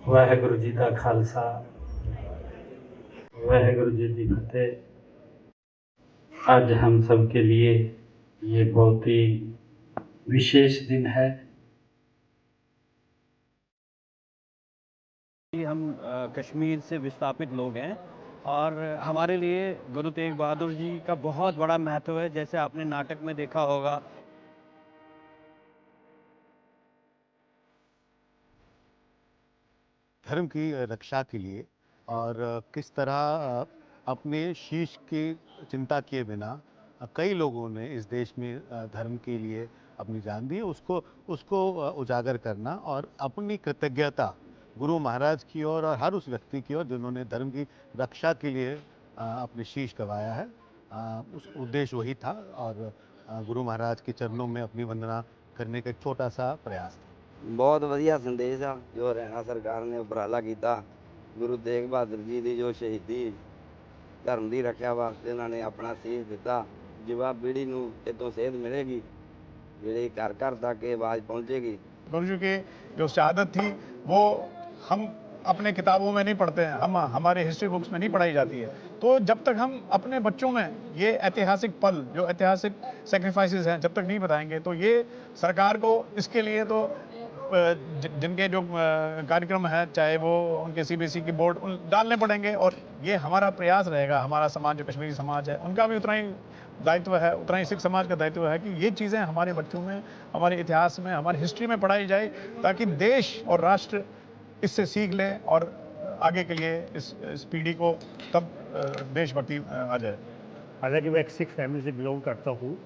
वाहेगुरु जी का खालसा, वाहेगुरु जी की फतेह। आज हम सब के लिए ये बहुत ही विशेष दिन है। हम कश्मीर से विस्थापित लोग हैं और हमारे लिए गुरु तेग बहादुर जी का बहुत बड़ा महत्व है। जैसे आपने नाटक में देखा होगा, धर्म की रक्षा के लिए और किस तरह अपने शीश की चिंता किए बिना कई लोगों ने इस देश में धर्म के लिए अपनी जान दी। उसको उसको उजागर करना और अपनी कृतज्ञता गुरु महाराज की ओर और हर उस व्यक्ति की ओर जिन्होंने धर्म की रक्षा के लिए अपने शीश गवाया है। उस उद्देश्य वही था और गुरु महाराज के चरणों में अपनी वंदना करने का एक छोटा सा प्रयास था। बहुत ਵਧੀਆ ਸੰਦੇਸ਼ ਆ ਜੋ ਹਰਿਆਣਾ ਸਰਕਾਰ ਨੇ ਉਪਰਾਲਾ ਕੀਤਾ। ਗੁਰੂ ਤੇਗ ਬਹਾਦਰ ਜੀ ਦੀ ਜੋ ਸ਼ਹੀਦੀ ਧਰਮ ਦੀ ਰੱਖਿਆ ਵਾਸਤੇ ਉਹਨਾਂ ਨੇ ਆਪਣਾ ਸੀਸ ਦਿੱਤਾ। युवा पीढ़ी ਨੂੰ ਇਤੋਂ ਸੇਧ ਮਿਲੇਗੀ, ਜਿਹੜੀ घर घर तक ये आवाज़ पहुँचेगी। गुरु जी की जो शहादत थी वो हम अपने किताबों में नहीं पढ़ते हैं, हम हमारे हिस्ट्री बुक्स में नहीं पढ़ाई जाती है। तो जब तक हम अपने बच्चों में ये ऐतिहासिक पल, जो ऐतिहासिक सेक्रीफाइसेस हैं, जब तक नहीं बताएंगे तो ये सरकार को इसके लिए तो जिनके जो कार्यक्रम है, चाहे वो उनके सीबीएसई की बोर्ड डालने पड़ेंगे। और ये हमारा प्रयास रहेगा, हमारा समाज जो कश्मीरी समाज है उनका भी उतना ही दायित्व है, उतना ही सिख समाज का दायित्व है कि ये चीज़ें हमारे बच्चों में, हमारे इतिहास में, हमारी हिस्ट्री में पढ़ाई जाए, ताकि देश और राष्ट्र इससे सीख ले और आगे के लिए इस पीढ़ी को तब देशभक्ति आ जाए। हालांकि मैं एक सिख फैमिली से बिलोंग करता हूँ,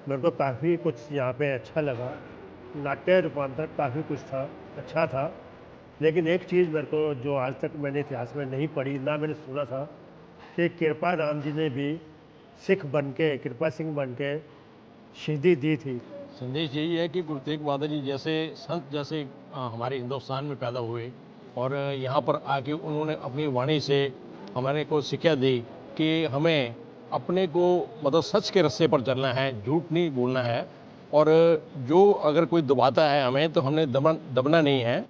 मेरे को काफ़ी कुछ यहाँ पे अच्छा लगा। नाट्य रूपांतर काफ़ी कुछ था, अच्छा था। लेकिन एक चीज़ मेरे को जो आज तक मैंने इतिहास में नहीं पढ़ी, ना मैंने सुना था, कि कृपा राम जी ने भी सिख बन के, कृपा सिंह बन के शहीदी दी थी। संदेश यही है कि गुरु तेग बहादुर जी जैसे संत जैसे हमारे हिंदुस्तान में पैदा हुए और यहाँ पर आके उन्होंने अपनी वाणी से हमारे को शिक्षा दी कि हमें अपने को मतलब सच के रास्ते पर चलना है, झूठ नहीं बोलना है, और जो अगर कोई दबाता है हमें तो हमने दबना नहीं है।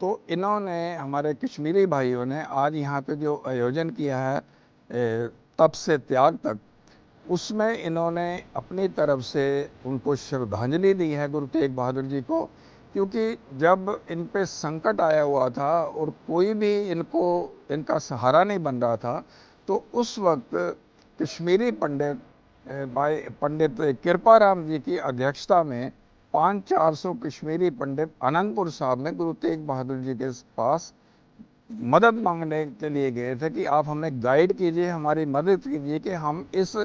तो इन्होंने, हमारे कश्मीरी भाइयों ने आज यहाँ पे जो आयोजन किया है तप से त्याग तक, उसमें इन्होंने अपनी तरफ से उनको श्रद्धांजलि दी है गुरु तेग बहादुर जी को। क्योंकि जब इन पे संकट आया हुआ था और कोई भी इनका सहारा नहीं बन रहा था, तो उस वक्त कश्मीरी पंडित कृपाराम जी की अध्यक्षता में 500-400 कश्मीरी पंडित आनंदपुर साहब में गुरु तेग बहादुर जी के पास मदद मांगने के लिए गए थे कि आप हमें गाइड कीजिए, हमारी मदद कीजिए कि हम इस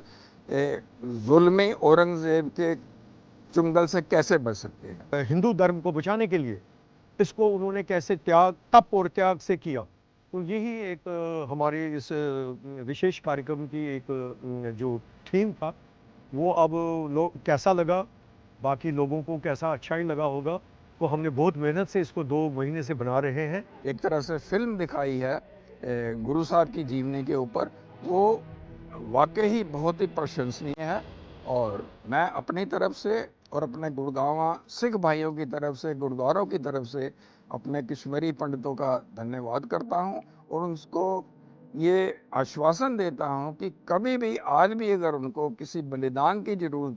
जुल्मी औरंगजेब के चुंगल से कैसे बच सकते हैं। हिंदू धर्म को बचाने के लिए इसको उन्होंने कैसे त्याग, तप और त्याग से किया। तो यही एक हमारे इस विशेष कार्यक्रम की एक जो थीम था, वो अब लोग कैसा लगा, बाकी लोगों को कैसा अच्छा ही लगा होगा। तो हमने बहुत मेहनत से इसको 2 महीने से बना रहे हैं। एक तरह से फिल्म दिखाई है गुरु साहब की जीवनी के ऊपर, वो वाकई ही बहुत ही प्रशंसनीय है। और मैं अपनी तरफ से और अपने गुड़गांव सिख भाइयों की तरफ से, गुरुद्वारों की तरफ से अपने कश्मीरी पंडितों का धन्यवाद करता हूं और उनको ये आश्वासन देता हूं कि कभी भी, आज भी अगर उनको किसी बलिदान की जरूरत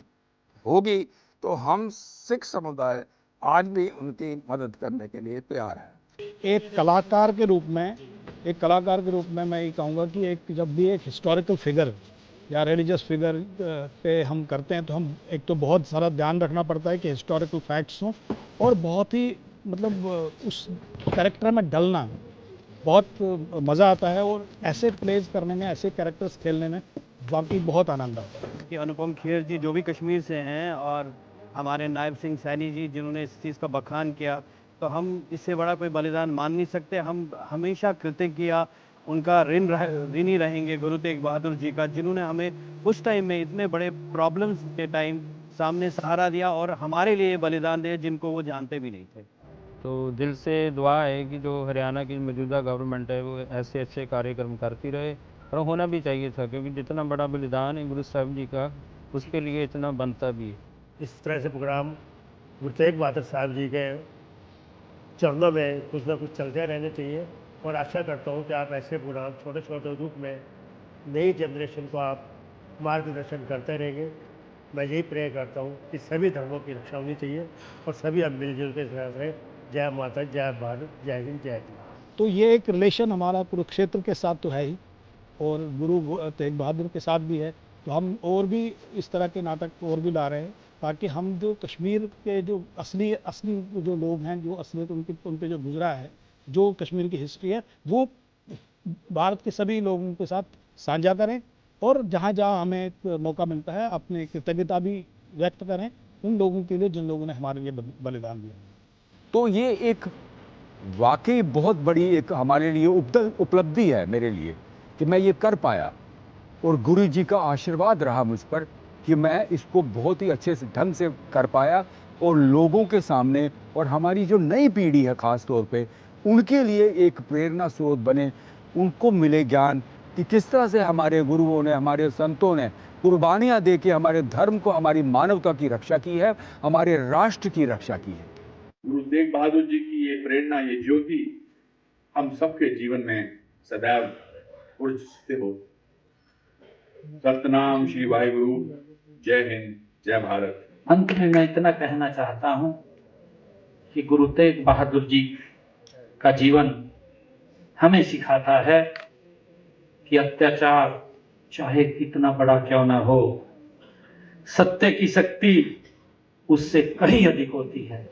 होगी तो हम सिख समुदाय आज भी उनकी मदद करने के लिए तैयार है। एक कलाकार के रूप में मैं ये कहूँगा कि जब भी एक हिस्टोरिकल फिगर या रिलीजियस फिगर पे हम करते हैं तो हम एक तो बहुत सारा ध्यान रखना पड़ता है कि हिस्टोरिकल फैक्ट्स हों, और बहुत ही मतलब उस कैरेक्टर में डलना बहुत मज़ा आता है, और ऐसे प्लेस करने में, ऐसे कैरेक्टर्स खेलने में वाकई बहुत आनंद आता है। कि अनुपम खेर जी जो भी कश्मीर से हैं और हमारे नायब सिंह सैनी जी जिन्होंने इस चीज़ का बखान किया, तो हम इससे बड़ा कोई बलिदान मान नहीं सकते। हम हमेशा कृतज्ञ उनका ऋणी रहेंगे गुरु तेग बहादुर जी का, जिन्होंने हमें उस टाइम में इतने बड़े प्रॉब्लम्स के टाइम सामने सहारा दिया और हमारे लिए बलिदान दिया जिनको वो जानते भी नहीं थे। तो दिल से दुआ है कि जो हरियाणा की मौजूदा गवर्नमेंट है वो ऐसे अच्छे कार्यक्रम करती रहे, और होना भी चाहिए था, क्योंकि जितना बड़ा बलिदान है गुरु साहब जी का, उसके लिए इतना बनता भी है। इस तरह से प्रोग्राम गुरु तेग बहादुर साहब जी के चरणों में कुछ ना कुछ चलते रहने चाहिए। और आशा करता हूँ कि आप ऐसे प्रोग्राम छोटे छोटे रूप में नई जनरेशन को आप मार्गदर्शन करते रहेंगे। मैं यही प्रे करता हूँ कि सभी धर्मों की रक्षा होनी चाहिए और सभी अब मिलजुल के साथ रहें। जय माता, जय भारत, जय हिंद, जय हिंद। तो ये एक रिलेशन हमारा कुरुक्षेत्र के साथ तो है ही, और गुरु तेग बहादुर के साथ भी है। तो हम और भी इस तरह के नाटक और भी ला रहे हैं, ताकि हम जो कश्मीर के जो असली जो लोग हैं, जो असलियत उन पे जो गुजरा है, जो कश्मीर की हिस्ट्री है, वो भारत के सभी लोगों के साथ साझा करें, और जहाँ जहाँ हमें मौका मिलता है अपनी कृतज्ञता भी व्यक्त करें उन लोगों के लिए जिन लोगों ने हमारे लिए बलिदान दिया। तो ये एक वाकई बहुत बड़ी एक हमारे लिए उपलब्धि है मेरे लिए कि मैं ये कर पाया, और गुरु जी का आशीर्वाद रहा मुझ पर कि मैं इसको बहुत ही अच्छे से ढंग से कर पाया, और लोगों के सामने और हमारी जो नई पीढ़ी है ख़ास तौर पे उनके लिए एक प्रेरणा स्रोत बने, उनको मिले ज्ञान कि किस तरह से हमारे गुरुओं ने, हमारे संतों ने कुर्बानियाँ दे के हमारे धर्म को, हमारी मानवता की रक्षा की है, हमारे राष्ट्र की रक्षा की है। गुरु तेग बहादुर जी की ये प्रेरणा, ये ज्योति हम सबके जीवन में सदैव उर्जित हो। सतनाम श्री वाहिगुरु, जय हिंद, जय भारत। अंत में मैं इतना कहना चाहता हूं कि गुरु तेग बहादुर जी का जीवन हमें सिखाता है कि अत्याचार चाहे कितना बड़ा क्यों ना हो, सत्य की शक्ति उससे कहीं अधिक होती है।